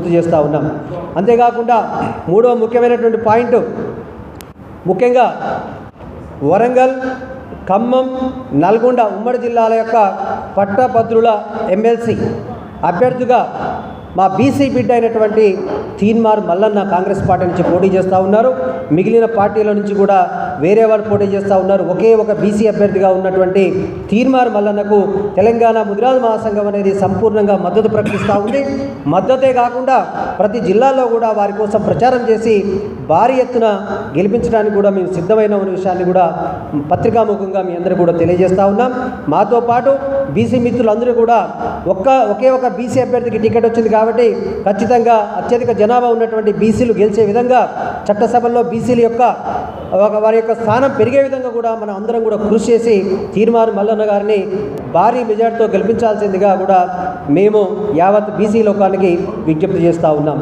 గుర్తు చేస్తూ ఉన్నాం. అంతేకాకుండా మూడవ ముఖ్యమైనటువంటి పాయింట్, ముఖ్యంగా వరంగల్, ఖమ్మం, నల్గొండ ఉమ్మడి జిల్లాల యొక్క పట్టభద్రుల ఎమ్మెల్సీ అభ్యర్థిగా మా బీసీ బిడ్డ అయినటువంటి తీన్మార్ మల్లన్న కాంగ్రెస్ పార్టీ నుంచి పోటీ చేస్తూ ఉన్నారు. మిగిలిన పార్టీల నుంచి కూడా వేరే వారు పోటీ చేస్తూ ఉన్నారు. ఒకే ఒక బీసీ అభ్యర్థిగా ఉన్నటువంటి తీన్మార్ మల్లన్నకు తెలంగాణ ముదిరాజ్ మహాసంఘం అనేది సంపూర్ణంగా మద్దతు ప్రకటిస్తూ ఉంది. మద్దతే కాకుండా ప్రతి జిల్లాలో కూడా వారి కోసం ప్రచారం చేసి భారీ ఎత్తున గెలిపించడానికి కూడా మేము సిద్ధమైన విషయాన్ని కూడా పత్రికాముఖంగా మీ అందరూ కూడా తెలియజేస్తూ ఉన్నాం. మాతో పాటు బీసీ మిత్రులందరూ కూడా ఒకే ఒక బీసీ అభ్యర్థికి టికెట్ వచ్చింది కాబట్టి ఖచ్చితంగా అత్యధిక జనాభా ఉన్నటువంటి బీసీలు గెలిచే విధంగా చట్టసభల్లో బీసీల యొక్క వారి యొక్క స్థానం పెరిగే విధంగా కూడా మనం అందరం కూడా కృషి చేసి తీన్మార్ మల్లన్న గారిని భారీ మెజార్టీతో గెలిపించాల్సిందిగా కూడా మేము యావత్ బీసీ లోకానికి విజ్ఞప్తి చేస్తూ ఉన్నాం.